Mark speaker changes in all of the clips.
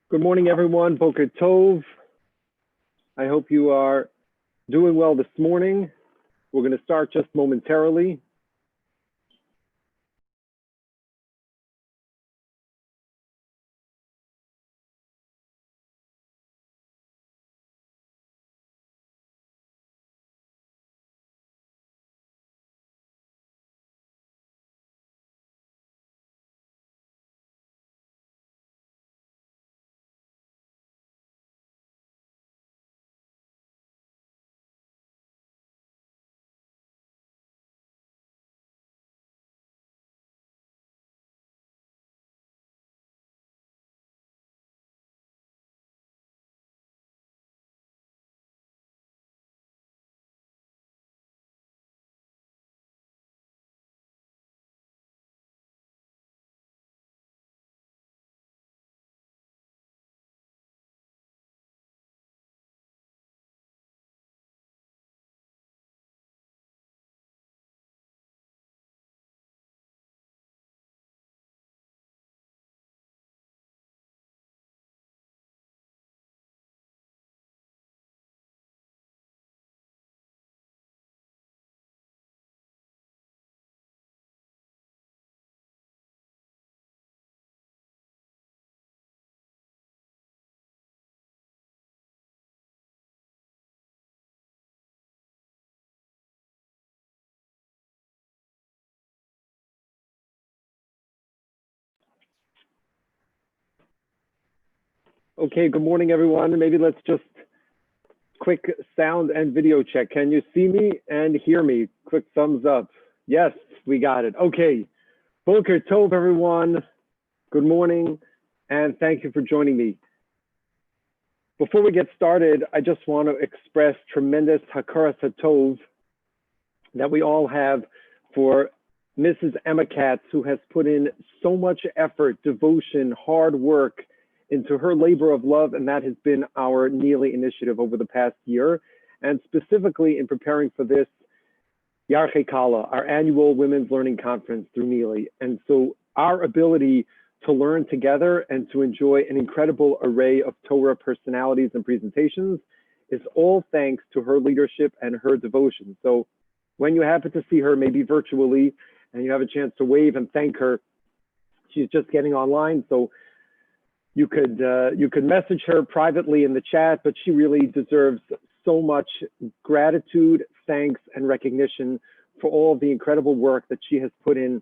Speaker 1: Good morning, everyone. Boker Tov. I hope you are doing well this morning. We're going to start just momentarily. Okay, good morning, everyone. Maybe let's just quick sound and video check. Can you see me and hear me? Quick thumbs up. Yes, we got it. Okay, Boker Tov, everyone. Good morning, and thank you for joining me. Before we get started, I just want to express tremendous hakaras hatov that we all have for Mrs. Emma Katz, who has put in so much effort, devotion, hard work into her labor of love, and that has been our Neely initiative over the past year, and specifically in preparing for this Yarchei Kala, our annual Women's Learning Conference through Neely. And so our ability to learn together and to enjoy an incredible array of Torah personalities and presentations is all thanks to her leadership and her devotion. So when you happen to see her, maybe virtually, and you have a chance to wave and thank her, she's just getting online. So you could message her privately in the chat, but she really deserves so much gratitude, thanks, and recognition for all of the incredible work that she has put in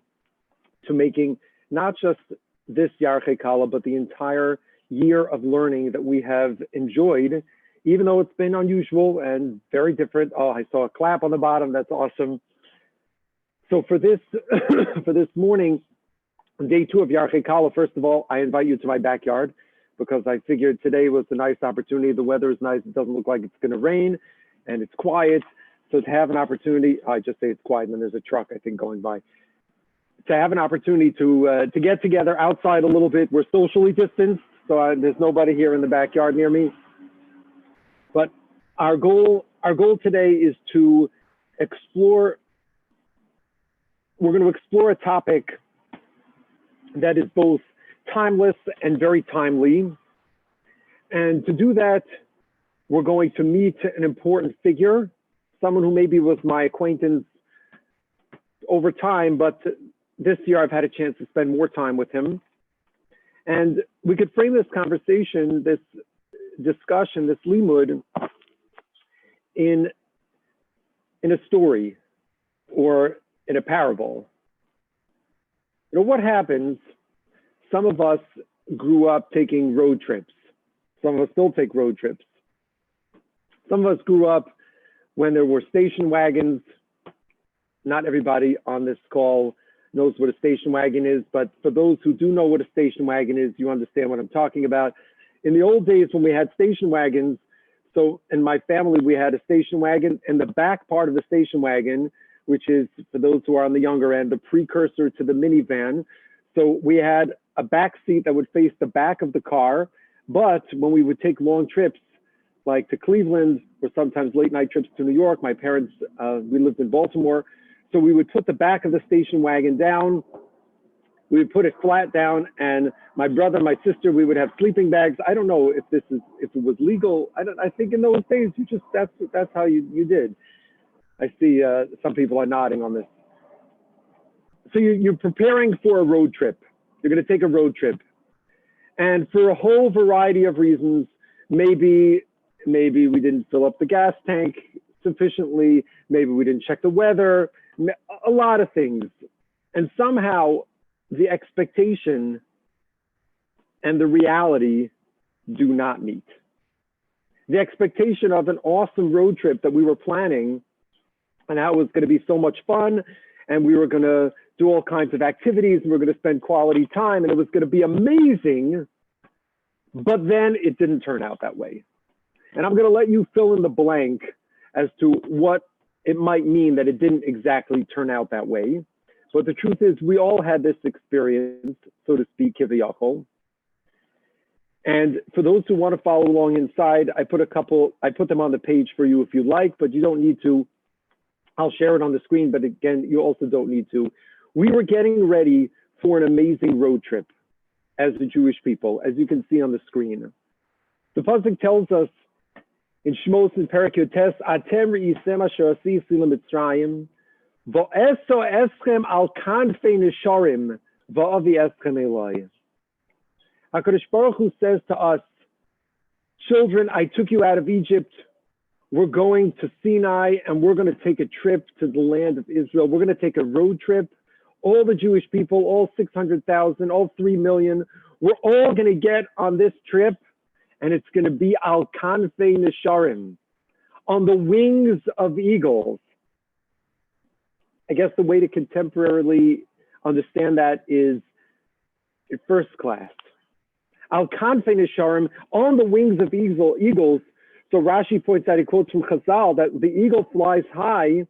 Speaker 1: to making not just this Yarchei Kala, but the entire year of learning that we have enjoyed, even though it's been unusual and very different. Oh, I saw a clap on the bottom. That's awesome. So for this, for this morning, day 2 of Yarchei Kala, first of all, I invite you to my backyard because I figured today was a nice opportunity. The weather is nice. It doesn't look like it's going to rain and it's quiet. So to have an opportunity, I just say it's quiet and then there's a truck, I think, going by. To have an opportunity to get together outside a little bit. We're socially distanced, so there's nobody here in the backyard near me. But our goal today is to explore, we're going to explore a topic that is both timeless and very timely. And to do that, we're going to meet an important figure, someone who maybe was my acquaintance over time, but this year I've had a chance to spend more time with him. And we could frame this conversation, this discussion, this limud in a story or in a parable. You know, what happens, some of us grew up taking road trips. Some of us still take road trips. Some of us grew up when there were station wagons. Not everybody on this call knows what a station wagon is, but for those who do know what a station wagon is, you understand what I'm talking about. In the old days when we had station wagons, so in my family, we had a station wagon, and the back part of the station wagon, which is, for those who are on the younger end, the precursor to the minivan. So we had a back seat that would face the back of the car, but when we would take long trips, like to Cleveland, or sometimes late night trips to New York, my parents, we lived in Baltimore, so we would put the back of the station wagon down, We would put it flat down, and my brother, my sister, we would have sleeping bags. I don't know if it was legal. I think in those days, that's how you did. I see some people are nodding on this. So you're preparing for a road trip. You're going to take a road trip. And for a whole variety of reasons, maybe we didn't fill up the gas tank sufficiently. Maybe we didn't check the weather, a lot of things. And somehow the expectation and the reality do not meet. The expectation of an awesome road trip that we were planning and how it was going to be so much fun, and we were going to do all kinds of activities, and we were going to spend quality time, and it was going to be amazing, but then it didn't turn out that way. And I'm going to let you fill in the blank as to what it might mean that it didn't exactly turn out that way. But the truth is, we all had this experience, so to speak, kiviyachol. And for those who want to follow along inside, I put them on the page for you if you like, but you don't need to. I'll share it on the screen, but again, you also don't need to. We were getting ready for an amazing road trip as the Jewish people, as you can see on the screen. The pasuk tells us in Shmos and Perek Yotes, Atem re'isem asher asisi leMitzrayim, va'eso eschem al kanfei nesharim, va'avi eschem eloi. HaKadosh Baruch Hu says to us, children, I took you out of Egypt. We're going to Sinai, and we're going to take a trip to the land of Israel. We're going to take a road trip. All the Jewish people, all 600,000, all 3 million, we're all going to get on this trip, and it's going to be al kanfei nesharim, on the wings of eagles. I guess the way to contemporarily understand that is first class. Al kanfei nesharim, on the wings of eagles. So Rashi points out, he quotes from Chazal, that the eagle flies high,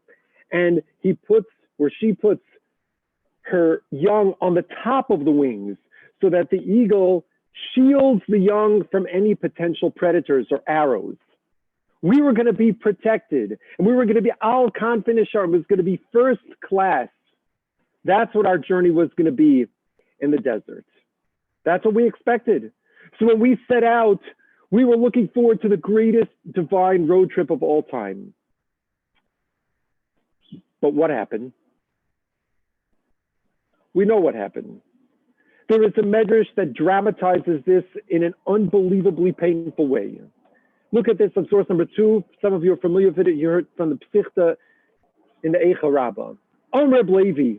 Speaker 1: and he puts, or she puts, her young on the top of the wings, so that the eagle shields the young from any potential predators or arrows. We were going to be protected, and we were going to be al kanfei nesharim. It was going to be first class. That's what our journey was going to be in the desert. That's what we expected. So when we set out, we were looking forward to the greatest divine road trip of all time. But what happened? We know what happened. There is a medrash that dramatizes this in an unbelievably painful way. Look at this on source number 2. Some of you are familiar with it. You heard from the Psichta in the Eicha Rabbah. On Reb Levi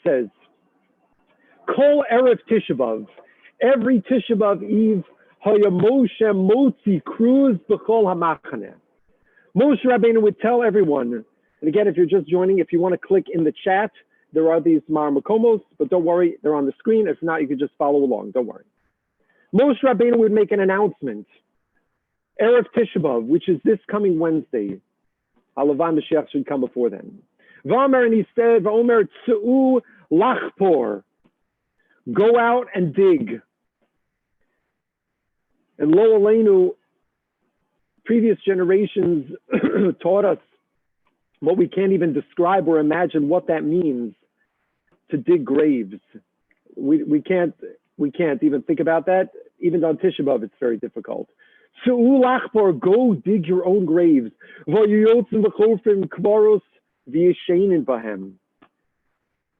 Speaker 1: says, Kol Erev Tisha B'Av, every Tisha B'Av Eve, Haya Moshe Motzi Cruz B'Chol HaMachaneh. Moshe Rabbeinu would tell everyone, and again, if you're just joining, if you want to click in the chat, there are these Mar Makomos, but don't worry, they're on the screen. If not, you could just follow along, don't worry. Moshe Rabbeinu would make an announcement, Erev Tisha B'Av, which is this coming Wednesday. Halavan Mashiach should come before then. V'amer, and he said, V'omer Tzu'u Lachpor, go out and dig. And Lo Aleinu, previous generations taught us what we can't even describe or imagine what that means, to dig graves. We can't even think about that. Even on Tisha B'Av, it's very difficult. Su'u lachpor, go dig your own graves.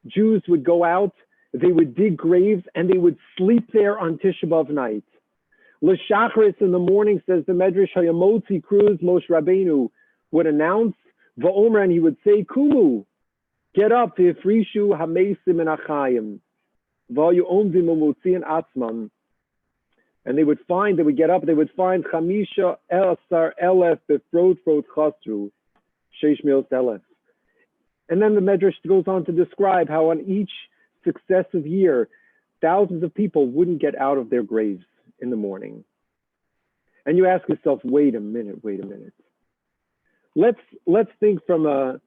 Speaker 1: Jews would go out, they would dig graves, and they would sleep there on Tisha B'Av night. L'shachris, in the morning, says the Medrash, Hayamotzi Cruz, Moshe Rabbeinu would announce, Va'omer, and he would say, Kumu, get up, V'ifrishu hamesim and achayim, V'ayu omdim umotzian atzmam. And they would get up, they would find Chamisha Elasar Elef Befrot Frot Chasru, Sheish Meos Elef. And then the Medrash goes on to describe how on each successive year, thousands of people wouldn't get out of their graves in the morning. And you ask yourself, wait a minute. Let's think from an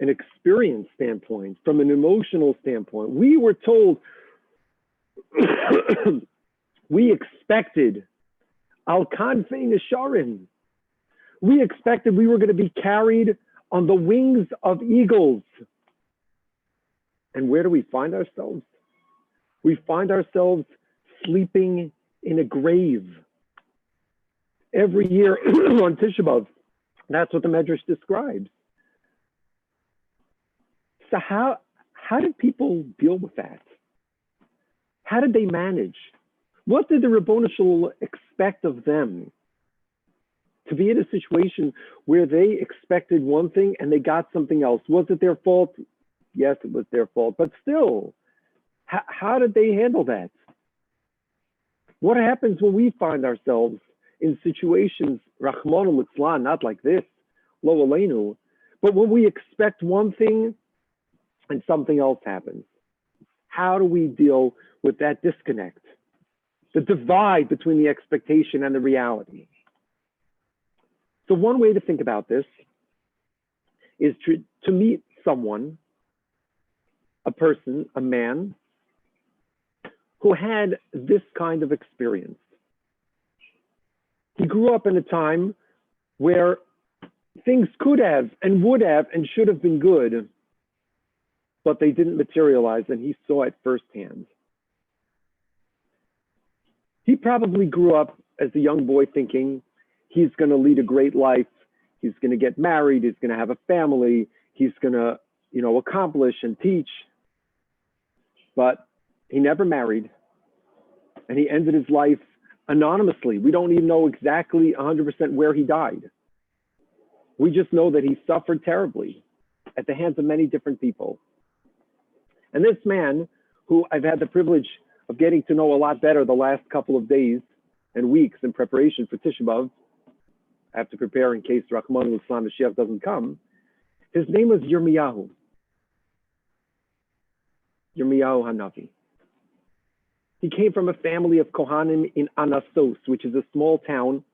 Speaker 1: experience standpoint, from an emotional standpoint. We were told, we expected al kanfei nesharim. We expected we were going to be carried on the wings of eagles. And where do we find ourselves? We find ourselves sleeping in a grave. Every year on Tisha B'Av, that's what the Medrash describes. So how did people deal with that? How did they manage? What did the Ribono Shel Olam expect of them? To be in a situation where they expected one thing and they got something else. Was it their fault? Yes, it was their fault. But still, how did they handle that? What happens when we find ourselves in situations, Rachmana litzlan, not like this, lo aleinu, but when we expect one thing and something else happens? How do we deal with that disconnect? The divide between the expectation and the reality. So one way to think about this is to meet someone, a person, a man, who had this kind of experience. He grew up in a time where things could have and would have and should have been good, but they didn't materialize, and he saw it firsthand. He probably grew up as a young boy thinking he's going to lead a great life. He's going to get married. He's going to have a family. He's going to, accomplish and teach. But he never married, and he ended his life anonymously. We don't even know exactly 100% where he died. We just know that he suffered terribly at the hands of many different people. And this man, who I've had the privilege of getting to know a lot better the last couple of days and weeks in preparation for Tisha B'Av, I have to prepare in case Rachmana litzlan Mashiach doesn't come. His name was Yirmiyahu Hanavi. He came from a family of Kohanim in Anasos, which is a small town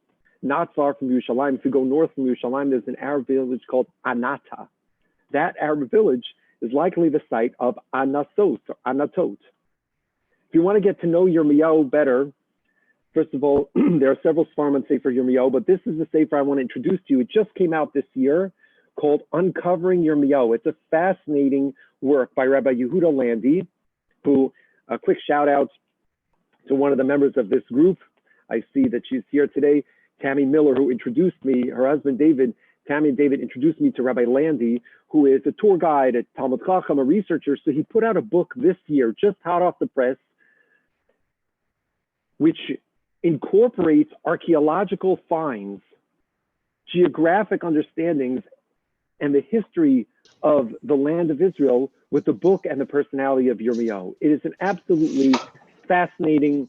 Speaker 1: not far from Yerushalayim. If you go north from Yerushalayim, there's an Arab village called Anata. That Arab village is likely the site of Anasos, or Anatot. If you want to get to know Yirmiyahu better, first of all, there are several Sfarim on Sefer Yirmiyahu, but this is the Sefer I want to introduce to you. It just came out this year, called Uncovering Yirmiyahu. It's a fascinating work by Rabbi Yehuda Landy, who, a quick shout out to one of the members of this group. I see that she's here today, Tammy Miller, who introduced me, her husband David. Tammy and David introduced me to Rabbi Landy, who is a tour guide at Talmud Chacham, a researcher. So he put out a book this year, just hot off the press, which incorporates archaeological finds, geographic understandings, and the history of the land of Israel with the book and the personality of Yirmiyahu. It is an absolutely fascinating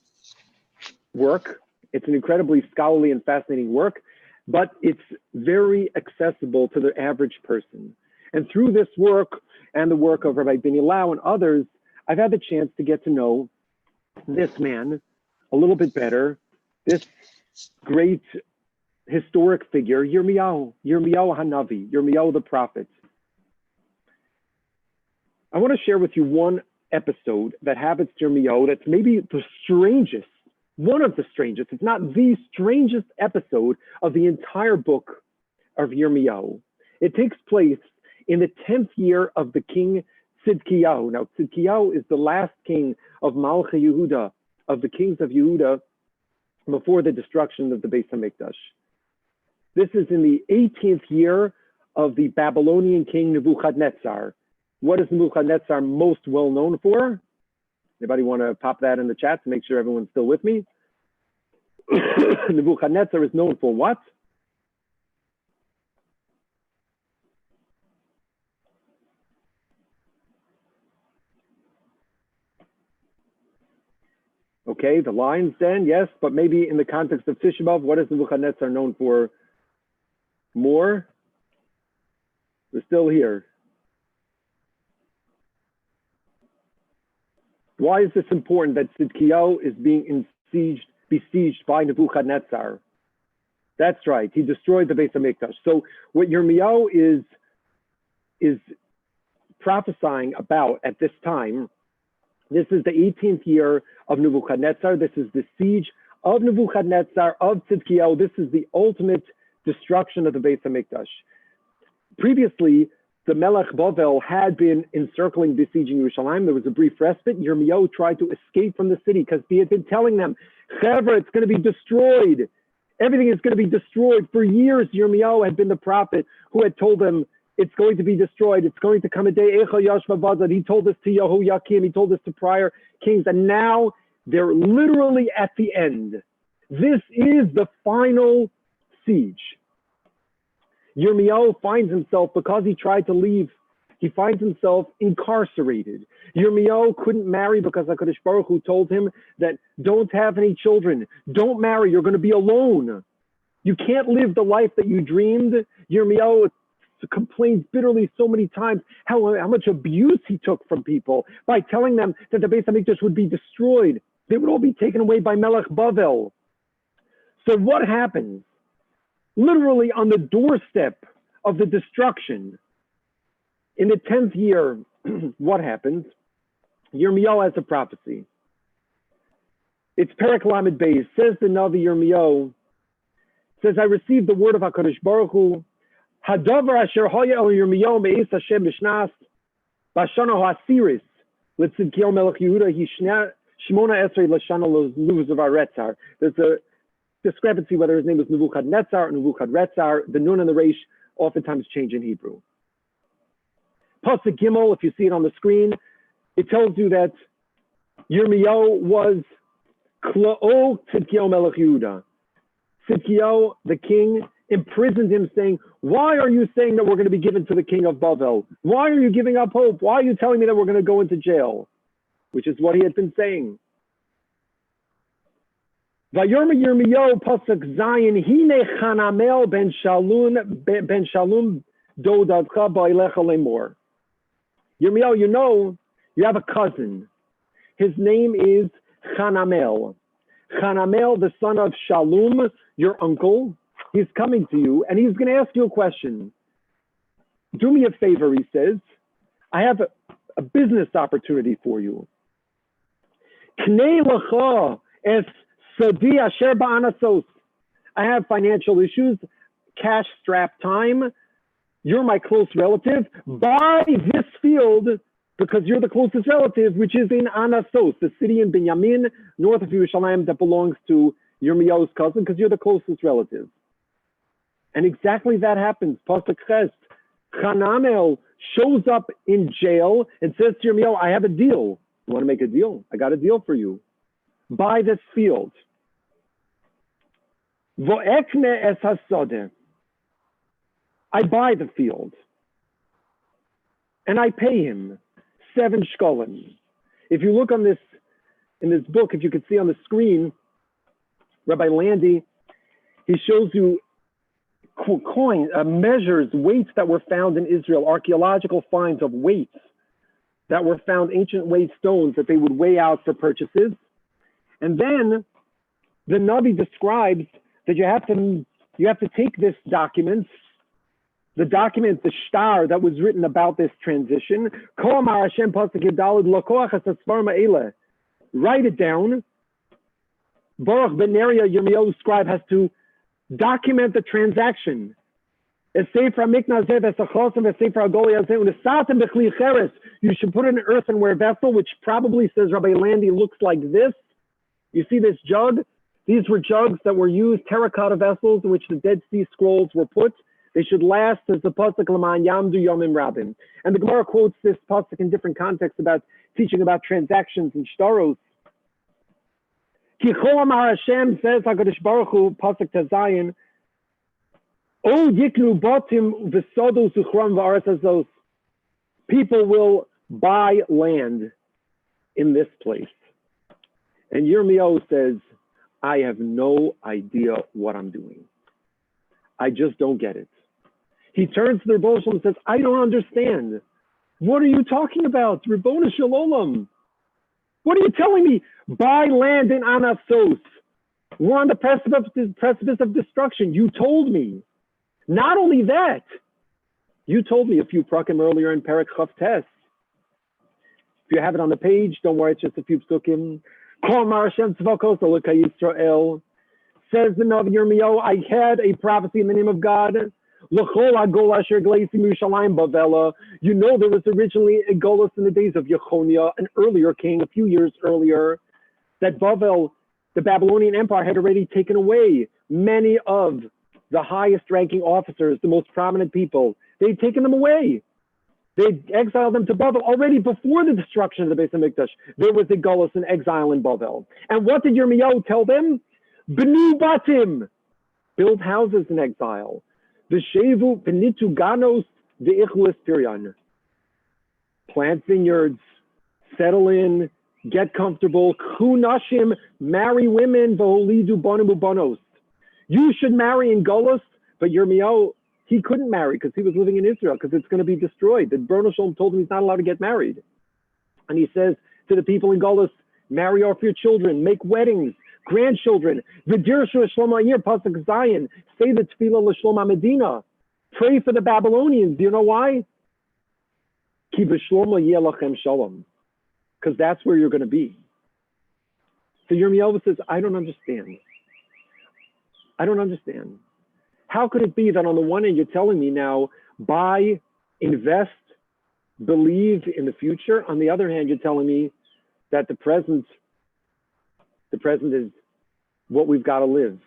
Speaker 1: work. It's an incredibly scholarly and fascinating work, but it's very accessible to the average person. And through this work and the work of Rabbi Bini Lau and others, I've had the chance to get to know this man a little bit better, this great historic figure, Yirmiyahu Hanavi, Yirmiyahu the prophet. I want to share with you one episode that happens to Yirmiyahu that's maybe the strangest, one of the strangest, if not the strangest episode of the entire book of Yirmiyahu. It takes place in the 10th year of the king Tzidkiyahu. Now, Tzidkiyahu is the last king of Malcha Yehuda, of the kings of Yehuda, before the destruction of the Beis HaMikdash. This is in the 18th year of the Babylonian king Nebuchadnezzar. What is Nebuchadnezzar most well known for? Anybody want to pop that in the chat to make sure everyone's still with me? Nebuchadnezzar is known for what? Okay, the lines then, yes, but maybe in the context of Tisha B'Av, what is Nebuchadnezzar known for more? We're still here. Why is this important that Tzidkiyahu is being besieged by Nebuchadnezzar? That's right, he destroyed the Beis HaMikdash. So what Yirmiyahu is prophesying about at this time, this is the 18th year of Nebuchadnezzar. This is the siege of Nebuchadnezzar, of Tzidkiyahu. This is the ultimate destruction of the Beis HaMikdash. Previously, the Melech Bavel had been encircling, besieging Yerushalayim. There was a brief respite. Yirmiyahu tried to escape from the city because he had been telling them, Chevra, it's going to be destroyed. Everything is going to be destroyed. For years, Yirmiyahu had been the prophet who had told them, it's going to be destroyed. It's going to come a day. He told this to Yehoiakim. He told this to prior kings. And now they're literally at the end. This is the final siege. Yirmiyahu finds himself, because he tried to leave, he finds himself incarcerated. Yirmiyahu couldn't marry because HaKadosh Baruch Hu told him that don't have any children, don't marry, you're going to be alone. You can't live the life that you dreamed. Yirmiyahu complains bitterly so many times how much abuse he took from people by telling them that the Beis HaMikdash would be destroyed. They would all be taken away by Melech Bavel. So what happens? Literally on the doorstep of the destruction, in the 10th year, what happens? Yirmiyahu has a prophecy. It's Perek Lamed Beis. Says the Navi Yirmiyahu, says, I received the word of HaKadosh Baruch Hu, Hadavar asher haya el Yirmiyahu me'es Hashem b'shnas, b'shana ha'asiris, l'tzidkiel melech Yehuda, Shmona Esrei l'shana l'luz of Aretzar. There's a discrepancy whether his name was Nebuchadnezzar or Nebuchadrezzar. The nun and the reish oftentimes change in Hebrew. Pasuk Gimel, if you see it on the screen, it tells you that Yirmiyahu was Kla'o Tzidkiel Melech Yehuda. Tzidkiel, the king, imprisoned him, saying, why are you saying that we're going to be given to the king of Bavel? Why are you giving up hope? Why are you telling me that we're going to go into jail? Which is what he had been saying. Vayorma Yirmiyahu pasuk Zayin hine Chanamel ben Shalom dodadcha ba'alecha lemor. Yirmiyahu, you know, you have a cousin. His name is Chanamel. Chanamel, the son of Shalom, your uncle. He's coming to you and he's going to ask you a question. Do me a favor, he says. I have a business opportunity for you. Knei lecha es Sadi asher ba'anasos. I have financial issues, cash strap time. You're my close relative. Buy this field because you're the closest relative, which is in Anasos, the city in Binyamin, north of Yerushalayim, that belongs to Yirmiyahu's cousin, because you're the closest relative. And exactly that happens. Pasuk Ches, Chanamel shows up in jail and says to Yirmiyahu, I have a deal. You want to make a deal? I got a deal for you. Buy this field. Vo'ekne es hasodeh. I buy the field. And I pay him 7 shkolim. If you look on this, in this book, if you can see on the screen, Rabbi Landy, he shows you coins, measures, weights that were found in Israel, archaeological finds of weights that were found, ancient weight stones that they would weigh out for purchases. And then the Navi describes that you have to take this document, the shtar that was written about this transition, write it down. Baruch ben Neriah, Yirmiyahu's scribe, has to document the transaction. You should put it in an earthenware vessel, which probably, says Rabbi Landy, looks like this. You see this jug? These were jugs that were used, terracotta vessels in which the Dead Sea Scrolls were put. They should last, as the pasuk L'man Yamdu Yomim Rabim. And the Gemara quotes this pasuk in different contexts about teaching about transactions and shtaros. Ki Chol Amar Hashem, says HaKadosh Baruch Hu, pasuk Tazayin, O Yiknu Batim V'Sodos Uchram V'Aretz Hazos. People will buy land in this place. And Yirmiyahu says, I have no idea what I'm doing. I just don't get it. He turns to the Rebbe Shalom and says, I don't understand. What are you talking about? Ribbona Shalom. What are you telling me? Buy land in Anasos. We're on the precipice of destruction. You told me. Not only that, you told me a few prakim earlier in Perek Chav Tes. If you have it on the page, don't worry, it's just a few psukim. Kol Mar Hashem Tzvakos Elokai Yisrael. Says the Navi Yirmiyahu, I had a prophecy in the name of God. L'chol hagola asher gleisim Yerushalayim bavela. You know there was originally a golus in the days of Yechonia, an earlier king, a few years earlier, that Bavel, the Babylonian Empire, had already taken away many of the highest ranking officers, the most prominent people. They'd taken them away. They exiled them to Bavel already before the destruction of the Beis HaMikdash. There was a golus and exile in Bavel. And what did Yirmiyahu tell them? B'nu batim, build houses in exile. V'shevu b'nitu ganos v'ichluas piryan. Plant vineyards, settle in, get comfortable. Kunashim, marry women. V'holidu banim ubanos. You should marry in golus, but Yirmiyahu, he couldn't marry because he was living in Israel because it's going to be destroyed. The B'nai Shalom told him he's not allowed to get married. And he says to the people in Golus, marry off your children, make weddings, grandchildren. V'dirshu Shlomo Ayir, Pasuk Zion, say the Tefillah L'Shlomo Medina. Pray for the Babylonians. Do you know why? Ki b'Shlomo yeh lachem shalom. Because that's where you're going to be. So Yirmiyahu says, I don't understand. I don't understand. How could it be that on the one hand, you're telling me now, buy, invest, believe in the future? On the other hand, you're telling me that the present is what we've got to live.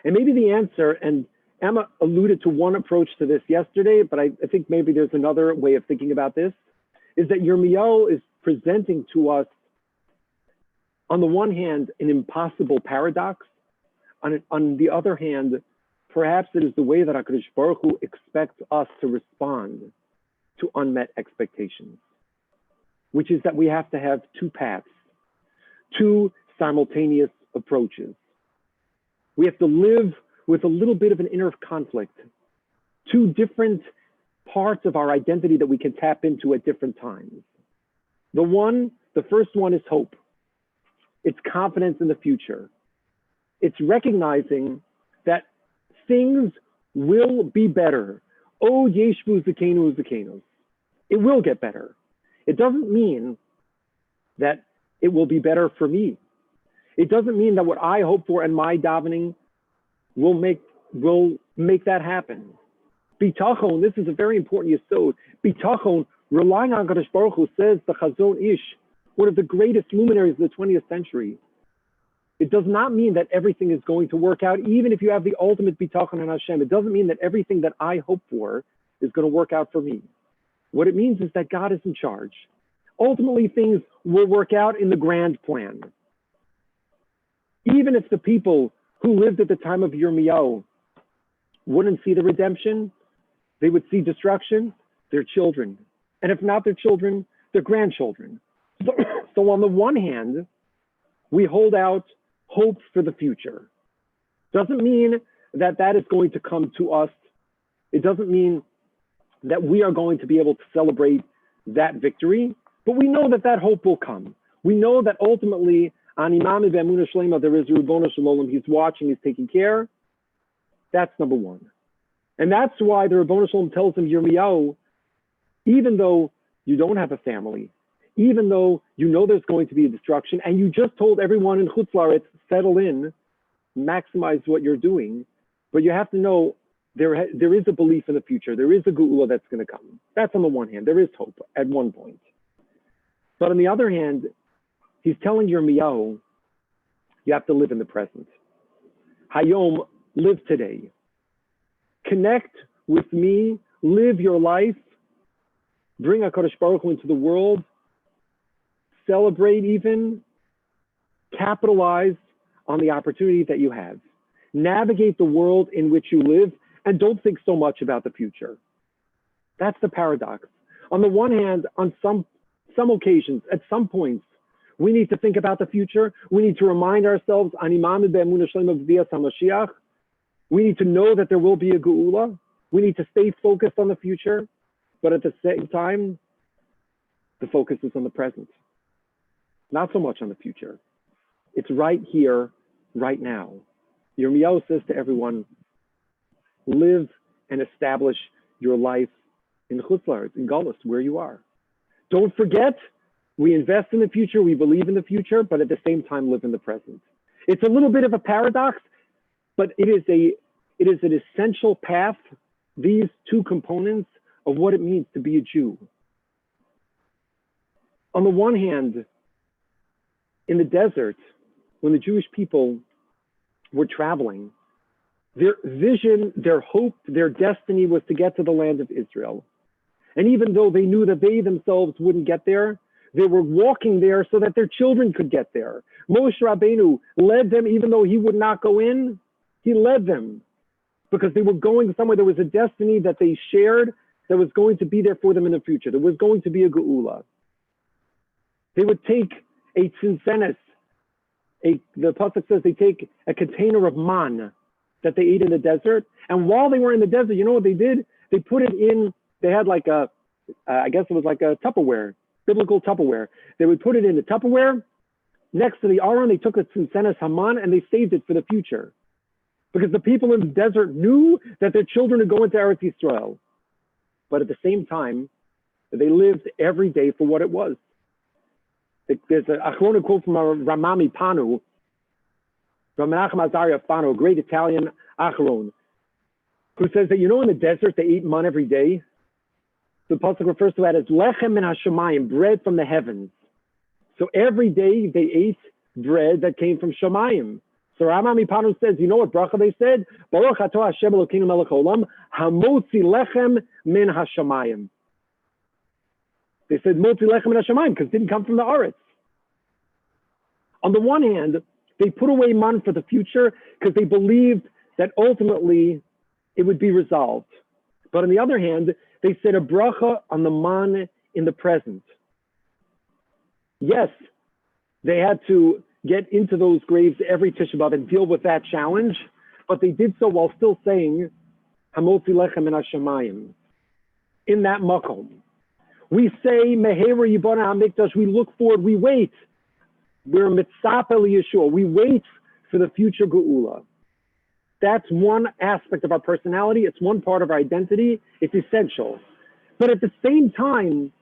Speaker 1: And maybe the answer, and Emma alluded to one approach to this yesterday, but I think maybe there's another way of thinking about this, is that Yirmiyahu is presenting to us, on the one hand, an impossible paradox. On the other hand, perhaps it is the way that HaKadosh Baruch Hu expects us to respond to unmet expectations, which is that we have to have two paths, two simultaneous approaches. We have to live with a little bit of an inner conflict, two different parts of our identity that we can tap into at different times. The first one is hope. It's confidence in the future. It's recognizing that things will be better. Oh, yeshvu zakenu zakenos. It will get better. It doesn't mean that it will be better for me. It doesn't mean that what I hope for and my davening will make that happen. Bitachon, this is a very important yesod. Bitachon, relying on HaKadosh Baruch Hu, says the Chazon Ish, one of the greatest luminaries of the 20th century. It does not mean that everything is going to work out, even if you have the ultimate bitachon on Hashem. It doesn't mean that everything that I hope for is going to work out for me. What it means is that God is in charge. Ultimately, things will work out in the grand plan. Even if the people who lived at the time of Yirmiyahu wouldn't see the redemption, they would see destruction, their children. And if not their children, their grandchildren. So on the one hand, we hold out hope for the future. Doesn't mean that that is going to come to us. It doesn't mean that we are going to be able to celebrate that victory, but we know that that hope will come. We know that ultimately, on Imam V'Emunah Shlema, there is Ribono Shel Olam. He's watching, he's taking care. That's number one. And that's why the Ribono Shel Olam tells him, Yirmiyahu, even though you don't have a family, even though you know there's going to be a destruction, and you just told everyone in Chutz La'aretz, settle in, maximize what you're doing, but you have to know there is a belief in the future. There is a geula that's going to come. That's on the one hand. There is hope at one point. But on the other hand, he's telling Yirmiyahu, you have to live in the present. Hayom, live today. Connect with me, live your life, bring HaKadosh Baruch Hu into the world, celebrate even, capitalize on the opportunity that you have. Navigate the world in which you live and don't think so much about the future. That's the paradox. On the one hand, on some occasions, at some points, we need to think about the future. We need to remind ourselves, Animam be'emunah shlema b'vias HaMashiach. We need to know that there will be a geula. We need to stay focused on the future, but at the same time, the focus is on the present. Not so much on the future. It's right here, right now. Yirmiyahu says to everyone, live and establish your life in Chutz La'aretz, in Golus, where you are. Don't forget, we invest in the future, we believe in the future, but at the same time live in the present. It's a little bit of a paradox, but it is an essential path these two components of what it means to be a Jew. On the one hand, in the desert, when the Jewish people were traveling, their vision, their hope, their destiny was to get to the land of Israel. And even though they knew that they themselves wouldn't get there, they were walking there so that their children could get there. Moshe Rabbeinu led them, even though he would not go in, he led them because they were going somewhere. There was a destiny that they shared that was going to be there for them in the future. There was going to be a geula. They would take a tzinsenes. The pasuk says they take a container of man that they ate in the desert. And while they were in the desert, you know what they did? They put it in, they had like a, I guess it was like a Tupperware, biblical Tupperware. They would put it in the Tupperware next to the Aron. They took a tzinsenes haman and they saved it for the future. Because the people in the desert knew that their children would go into Eretz Yisrael. But at the same time, they lived every day for what it was. There's an Achrona quote from Ramami Panu, from Menachem Azaria Fano, a great Italian Achron, who says that, you know, in the desert, they ate man every day. The pasuk refers to that as lechem min hashamayim, bread from the heavens. So every day they ate bread that came from Shamayim. So Ramami Panu says, you know what bracha they said? Baruch atah Hashem Elokeinu melech haolam, hamotzi lechem min hashamayim. They said motzi lechem min hashamayim because it didn't come from the Aretz. On the one hand, they put away man for the future because they believed that ultimately it would be resolved. But on the other hand, they said a bracha on the man in the present. Yes, they had to get into those graves every Tisha B'Av and deal with that challenge, but they did so while still saying hamotzi lechem min hashamayim. In that makom, we say Mehera Yibana HaMikdash. We look forward. We wait. We're mitzapeh Yeshua. We wait for the future geula. That's one aspect of our personality. It's one part of our identity. It's essential. But at the same time,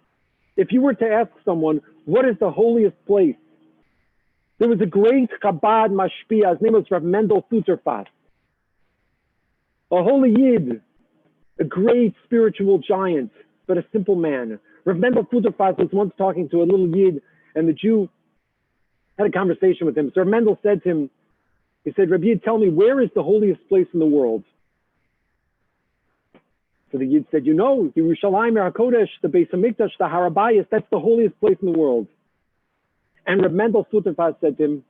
Speaker 1: if you were to ask someone, what is the holiest place? There was a great Chabad mashpia. His name was Rav Mendel Futerfas, a holy Yid, a great spiritual giant, but a simple man. Rav Mendel Futerfas was once talking to a little Yid, and the Jew had a conversation with him. So Rav Mendel said to him, he said, Rabbi Yid, tell me, where is the holiest place in the world? So the Yid said, you know, Yerushalayim HaKodesh, the Beis HaMikdash, the Har HaBayis, that's the holiest place in the world. And Rav Mendel Futerfas said to him,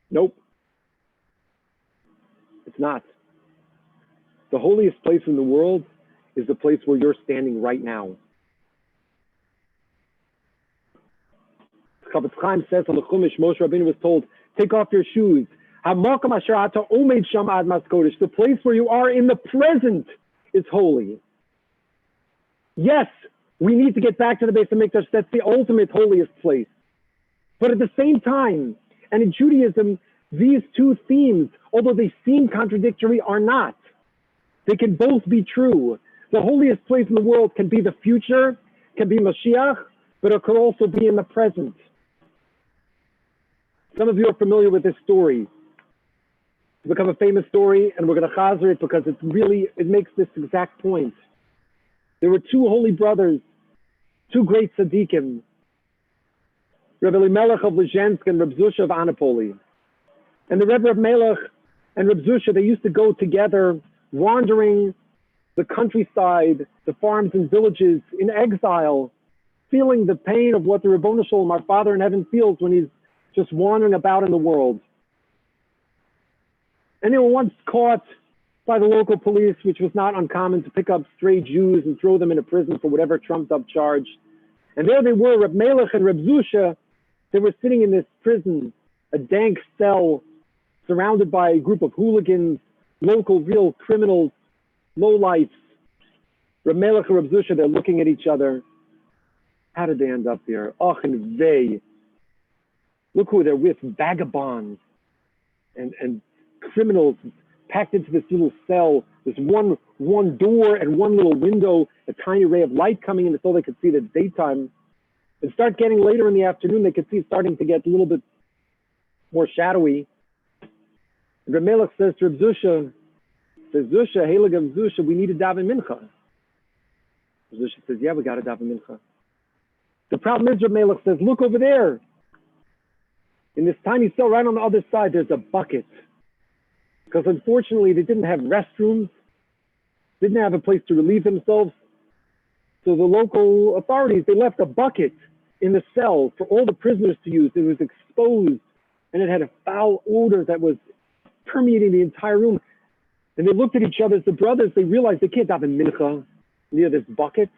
Speaker 1: nope, it's not. The holiest place in the world is the place where you're standing right now. Chavetz Chaim says on the Chumash, Moshe Rabbeinu was told, take off your shoes. The place where you are in the present is holy. Yes, we need to get back to the Beis HaMikdash. That's the ultimate holiest place. But at the same time, and in Judaism, these two themes, although they seem contradictory, are not. They can both be true. The holiest place in the world can be the future, can be Mashiach, but it could also be in the present. Some of you are familiar with this story. It's become a famous story, and we're going to chazer it because it makes this exact point. There were two holy brothers, two great tzaddikim, Rebbe Elimelech of Lezhensk and Reb Zusha of Anapoli. And the Rebbe Melech and Reb Zusha, they used to go together, wandering the countryside, the farms and villages in exile, feeling the pain of what the Ribono Shalom, our Father in heaven, feels when he's just wandering about in the world. And they were once caught by the local police, which was not uncommon, to pick up stray Jews and throw them into prison for whatever trumped up charge. And there they were, Reb Melech and Reb Zusha. They were sitting in this prison, a dank cell, surrounded by a group of hooligans, local real criminals, lowlifes. Reb Melech and Reb Zusha, they're looking at each other. How did they end up there? Och and vey. Look who they're with, vagabonds and criminals packed into this little cell. There's one door and one little window, a tiny ray of light coming in so they could see the daytime. And start getting later in the afternoon, they could see it starting to get a little bit more shadowy. And Reb Melech says to Reb Zusha, Says Zusha, Heilige Zusha, we need to daven mincha. Zusha says, yeah, we got to daven mincha. The problem is, Reb Melech says, look over there. In this tiny cell right on the other side, there's a bucket. Because unfortunately, they didn't have restrooms, didn't have a place to relieve themselves. So the local authorities, they left a bucket in the cell for all the prisoners to use. It was exposed, and it had a foul odor that was permeating the entire room. And they looked at each other as the brothers. They realized they can't daven mincha near this bucket.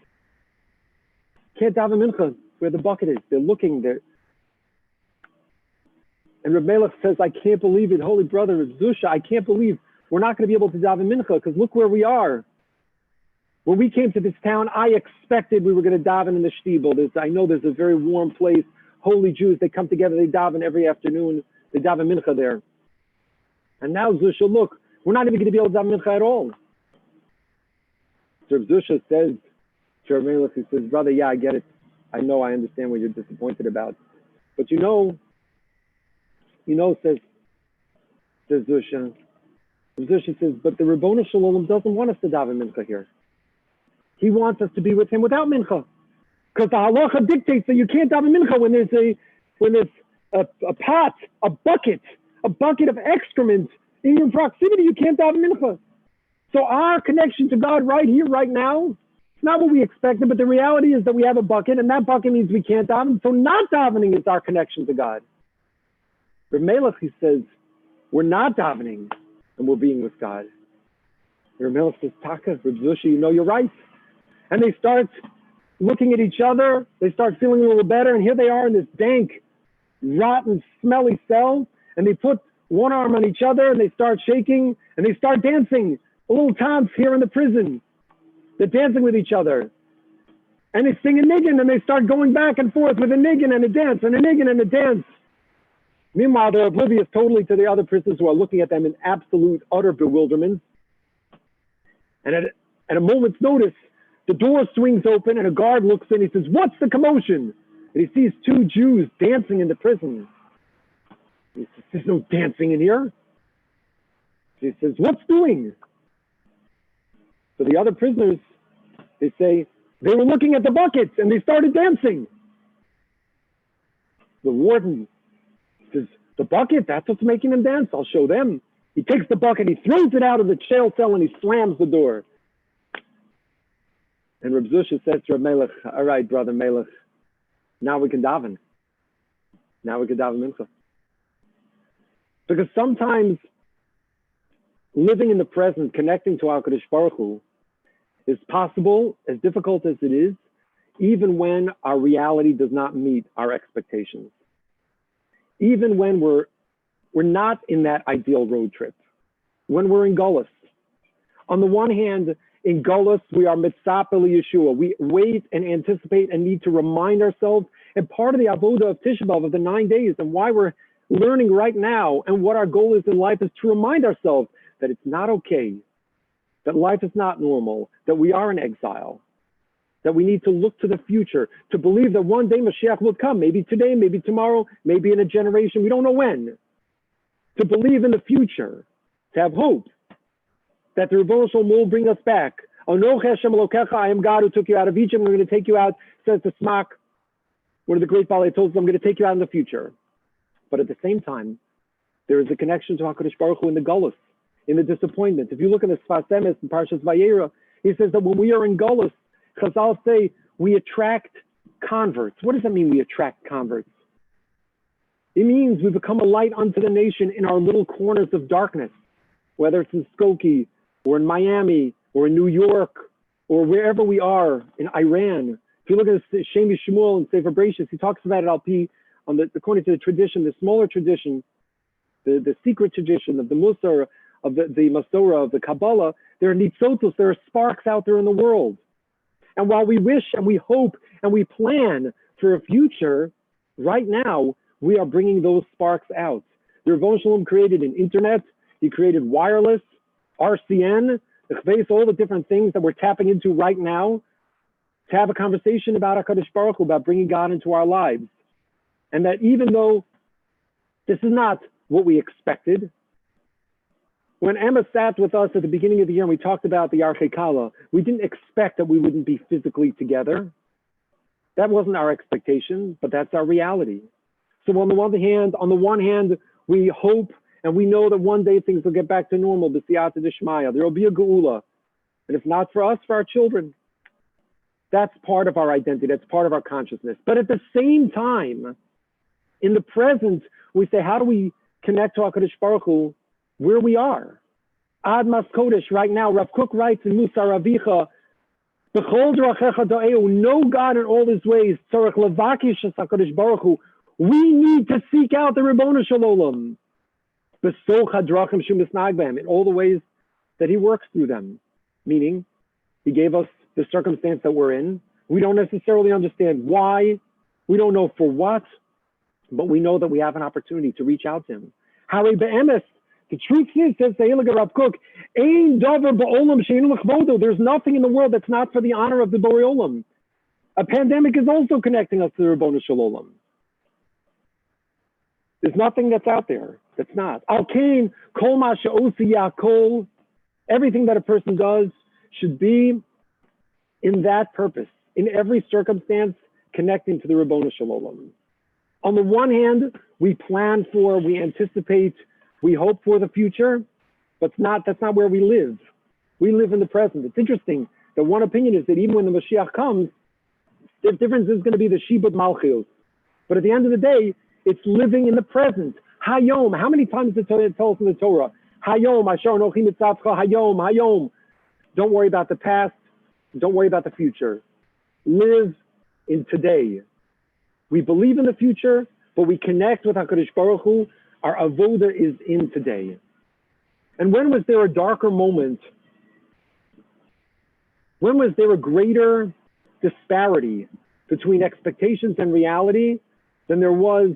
Speaker 1: Can't daven mincha where the bucket is. They're looking there. And Reb Melech says, I can't believe it, holy brother, Reb Zusha, I can't believe we're not going to be able to daven mincha, because look where we are. When we came to this town, I expected we were going to daven in the shtibel. I know there's a very warm place. Holy Jews, they come together, they daven every afternoon. They daven mincha there. And now, Zusha, look, we're not even going to be able to daven mincha at all. So Reb Zusha says to Reb Melech, he says, brother, yeah, I get it. I know, I understand what you're disappointed about. But you know, says Zusha. Zusha says, but the Ribono Shel Olam doesn't want us to daven mincha here. He wants us to be with him without mincha, because the halacha dictates that you can't daven mincha when there's a pot, a bucket of excrement in your proximity. You can't daven mincha. So our connection to God right here, right now, it's not what we expected, but the reality is that we have a bucket, and that bucket means we can't daven. So not davening is our connection to God. Reb Melech, he says, we're not davening, and we're being with God. Reb Melech says, Taka, Reb Zusha, you're right. And they start looking at each other. They start feeling a little better. And here they are in this dank, rotten, smelly cell. And they put one arm on each other and they start shaking and they start dancing. A little dance here in the prison. They're dancing with each other. And they sing a niggin and they start going back and forth with a niggin and a dance and a niggin and a dance. Meanwhile, they're oblivious totally to the other prisoners who are looking at them in absolute, utter bewilderment. And at a moment's notice, the door swings open and a guard looks in. He says, what's the commotion? And he sees two Jews dancing in the prison. He says, there's no dancing in here. He says, what's doing? So the other prisoners, they say, they were looking at the buckets and they started dancing. The warden says, the bucket, that's what's making them dance. I'll show them. He takes the bucket, he throws it out of the jail cell and he slams the door. And Reb Zusha says to Reb Melech, all right, brother Melech, now we can daven. Now we can daven mincha. Because sometimes living in the present, connecting to HaKadosh Baruch Hu, is possible, as difficult as it is, even when our reality does not meet our expectations. Even when we're not in that ideal road trip. When we're in Gullus. On the one hand, in Gullus, we are mitzapeh Yeshua. We wait and anticipate and need to remind ourselves. And part of the avodah of Tisha B'Av, of the 9 days, and why we're learning right now and what our goal is in life, is to remind ourselves that it's not okay, that life is not normal, that we are in exile, that we need to look to the future, to believe that one day Mashiach will come, maybe today, maybe tomorrow, maybe in a generation, we don't know when. To believe in the future, to have hope that the Ribono Shel Olam will bring us back. Anochi Hashem Elokecha, I am God who took you out of Egypt. I'm going to take you out, says the Smak, one of the great Balei Tosfos, I'm going to take you out in the future. But at the same time, there is a connection to HaKadosh Baruch Hu in the Gullus, in the disappointment. If you look at the Sfas Emes in Parshas Vayera, he says that when we are in Gullus, Chazal say we attract converts. What does that mean, we attract converts? It means we become a light unto the nation in our little corners of darkness, whether it's in Skokie, or in Miami, or in New York, or wherever we are, in Iran. If you look at Shemi Shmuel and Sefer Bereshis, he talks about it according to the tradition, the smaller tradition, the secret tradition of the Musar, of the Masorah, of the Kabbalah. There are nitzotos, there are sparks out there in the world. And while we wish and we hope and we plan for a future, right now, we are bringing those sparks out. The Ribono Shel Olam created an internet, he created wireless, RCN, all the different things that we're tapping into right now to have a conversation about HaKadosh Baruch Hu, about bringing God into our lives. And that even though this is not what we expected, When Emma sat with us at the beginning of the year and we talked about the Archei Kala, we didn't expect that we wouldn't be physically together. That wasn't our expectation, but that's our reality. So on the one hand, we hope and we know that one day things will get back to normal, b'siyata d'shmaya. There will be a geula. And if not for us, for our children. That's part of our identity. That's part of our consciousness. But at the same time, in the present, we say, how do we connect to HaKadosh Baruch Hu where we are? Ad Mas Kodesh, right now, Rav Kook writes in Musar Avicha, B'chol drachecha da'eu, know God in all his ways, tzarech levakish es HaKadosh Baruch Hu. We need to seek out the Ribono Shel Olam. B'soch hadrachim shu misnag b'hem, in all the ways that he works through them. Meaning, he gave us the circumstance that we're in. We don't necessarily understand why. We don't know for what, but we know that we have an opportunity to reach out to him. Harei be'emes, the truth is, says the Heilige Rav Kook, ein davar ba'olam she'einu l'chvodo. There's nothing in the world that's not for the honor of the Borei Olam. A pandemic is also connecting us to the Ribono Shel Olam. There's nothing that's out there that's not. Al kain kol ma she'osi ya'kol. Everything that a person does should be in that purpose, in every circumstance, connecting to the Ribono Shel Olam. On the one hand, we plan for, we anticipate, we hope for the future, but that's not where we live. We live in the present. It's interesting that one opinion is that even when the Mashiach comes, the difference is going to be the Shibud Malchus. But at the end of the day, it's living in the present. Hayom. How many times does it tell us in the Torah? Hayom, Asher Anochi Mitzavcha, Hayom, Hayom. Don't worry about the past. Don't worry about the future. Live in today. We believe in the future, but we connect with HaKadosh Baruch Hu. Our avoda is in today. And when was there a darker moment? When was there a greater disparity between expectations and reality than there was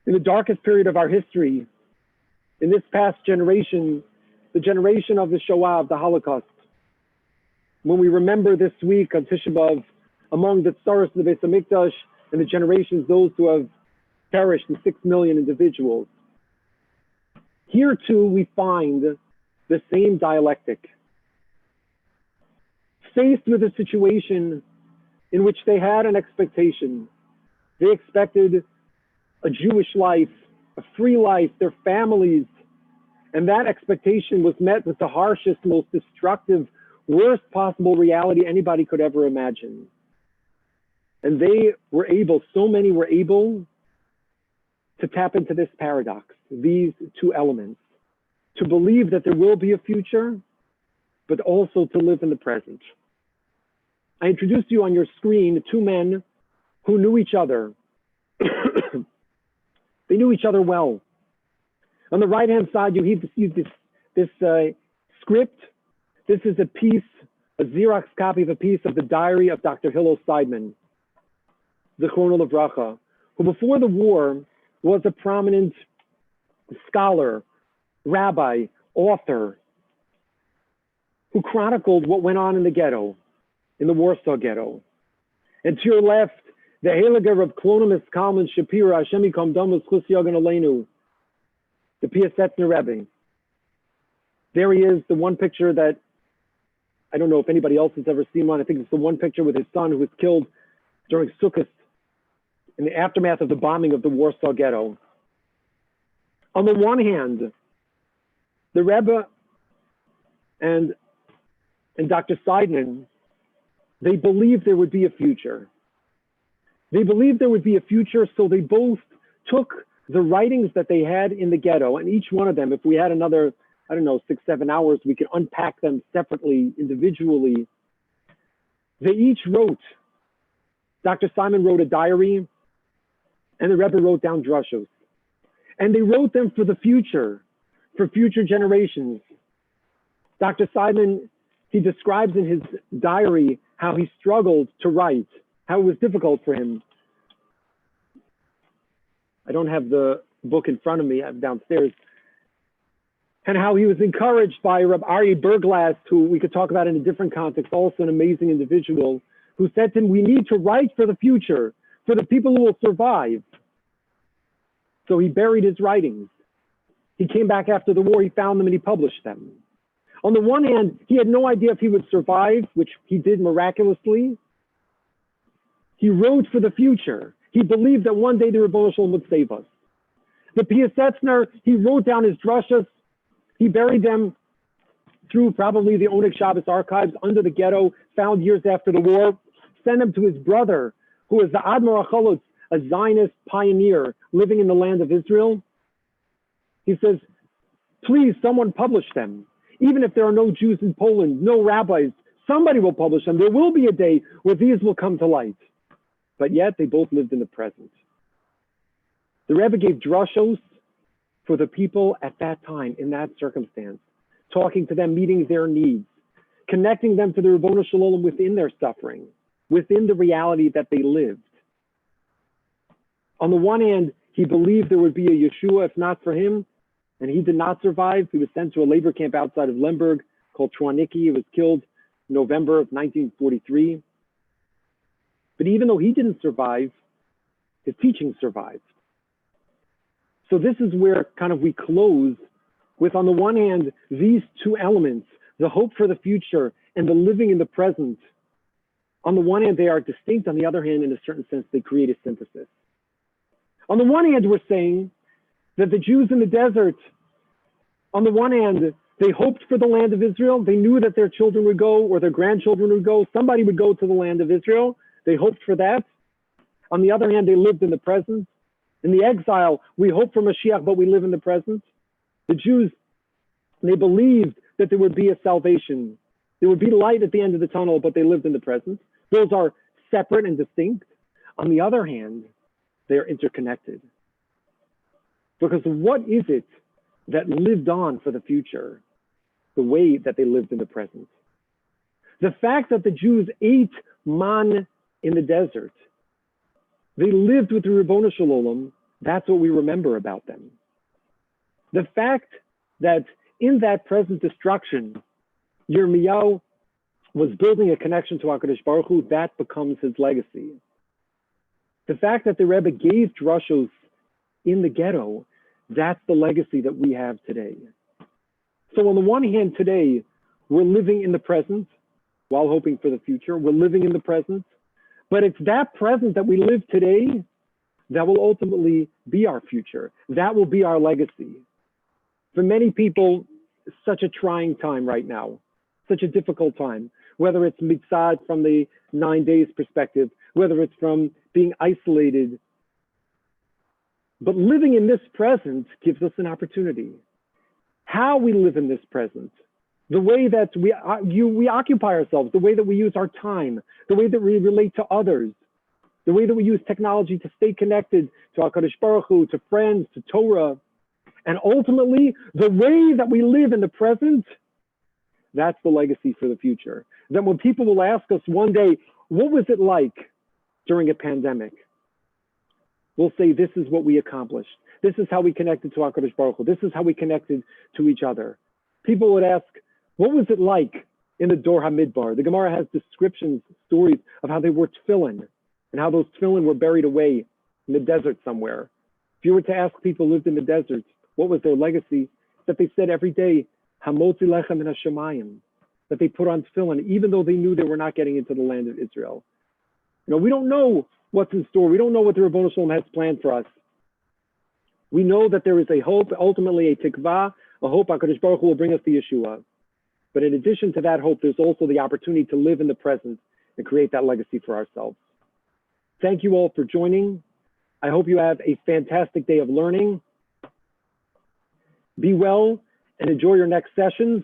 Speaker 1: in the darkest period of our history, in this past generation, the generation of the Shoah, of the Holocaust? When we remember this week on Tisha B'Av, among the stars of the Beis HaMikdash and the generations, those who have perished, in 6 million individuals. Here too, we find the same dialectic. Faced with a situation in which they had an expectation. They expected a Jewish life, a free life, their families, and that expectation was met with the harshest, most destructive, worst possible reality anybody could ever imagine. And they were able, so many were able to tap into this paradox, these two elements, to believe that there will be a future, but also to live in the present. I introduced you on your screen two men who knew each other. They knew each other well. On the right-hand side, you have this script. This is a piece, a Xerox copy of a piece of the diary of Dr. Hillel Seidman, Zichrono Livracha, who before the war was a prominent scholar, rabbi, author, who chronicled what went on in the ghetto, in the Warsaw Ghetto. And to your left, the Heilige Rav Klonimus Kalman Shapira, Hashem Yikom Damus Chus Yogan Aleinu, the Piasetzner Rebbe. There he is, the one picture that, I don't know if anybody else has ever seen one. I think it's the one picture with his son who was killed during Sukkot in the aftermath of the bombing of the Warsaw Ghetto. On the one hand, the Rebbe and Dr. Seidman, they believed there would be a future. They believed there would be a future, so they both took the writings that they had in the ghetto, and each one of them, if we had another, 6-7 hours, we could unpack them separately, individually. They each wrote. Dr. Simon wrote a diary, and the Rebbe wrote down drushos. And they wrote them for the future, for future generations. Dr. Simon, he describes in his diary how he struggled to write, how it was difficult for him. I don't have the book in front of me, I'm downstairs. And how he was encouraged by Rabbi Aryeh Berglast, who we could talk about in a different context, also an amazing individual, who said to him, we need to write for the future, for the people who will survive. So he buried his writings. He came back after the war, he found them and he published them. On the one hand, he had no idea if he would survive, which he did miraculously. He wrote for the future. He believed that one day the Rebbeinu Shalom would save us. The Piasetzner, he wrote down his drushas. He buried them through probably the Oneg Shabbos archives under the ghetto, found years after the war, sent them to his brother, who was the Admor HaCholotz, a Zionist pioneer living in the land of Israel. He says, please, someone publish them. Even if there are no Jews in Poland, no rabbis, somebody will publish them. There will be a day where these will come to light. But yet they both lived in the present. The Rebbe gave drushos for the people at that time, in that circumstance, talking to them, meeting their needs, connecting them to the Rebbeinu Shalom within their suffering, within the reality that they lived. On the one hand, he believed there would be a Yeshua if not for him, and he did not survive. He was sent to a labor camp outside of Lemberg called Tronicki. He was killed in November of 1943. But even though he didn't survive, his teaching survived. So this is where kind of we close with, on the one hand, these two elements, the hope for the future and the living in the present. On the one hand, they are distinct. On the other hand, in a certain sense, they create a synthesis. On the one hand, we're saying that the Jews in the desert, on the one hand, they hoped for the land of Israel. They knew that their children would go or their grandchildren would go. Somebody would go to the land of Israel. They hoped for that. On the other hand, they lived in the present. In the exile, we hope for Mashiach, but we live in the present. The Jews, they believed that there would be a salvation. There would be light at the end of the tunnel, but they lived in the present. Those are separate and distinct. On the other hand, they are interconnected. Because what is it that lived on for the future, the way that they lived in the present? The fact that the Jews ate man in the desert, they lived with the Ribono Shel Olam, that's what we remember about them. The fact that in that present destruction, Yirmiyahu was building a connection to HaKadosh Baruch Hu, that becomes his legacy. The fact that the Rebbe gave drushos in the ghetto, that's the legacy that we have today. So on the one hand, today, we're living in the present while hoping for the future. We're living in the present, but it's that present that we live today that will ultimately be our future. That will be our legacy. For many people, it's such a trying time right now, such a difficult time, whether it's mitzad from the 9 days perspective, whether it's from being isolated. But living in this present gives us an opportunity. How we live in this present, the way that we occupy ourselves, the way that we use our time, the way that we relate to others, the way that we use technology to stay connected to HaKadosh Baruch Hu, to friends, to Torah, and ultimately the way that we live in the present, that's the legacy for the future. That when people will ask us one day, what was it like during a pandemic? We'll say, this is what we accomplished. This is how we connected to HaKadosh Baruch Hu. This is how we connected to each other. People would ask, what was it like in the Dor HaMidbar? The Gemara has descriptions, stories of how they wore tefillin and how those tefillin were buried away in the desert somewhere. If you were to ask people who lived in the desert, what was their legacy? That they said every day, Hamotzi lechem min hashamayim, that they put on tefillin, even though they knew they were not getting into the land of Israel. You know, we don't know what's in store. We don't know what the Ribono Shel Olam has planned for us. We know that there is a hope, ultimately a tikvah, a hope HaKadosh Baruch Hu will bring us the Yeshua. But in addition to that hope, there's also the opportunity to live in the present and create that legacy for ourselves. Thank you all for joining. I hope you have a fantastic day of learning. Be well and enjoy your next sessions.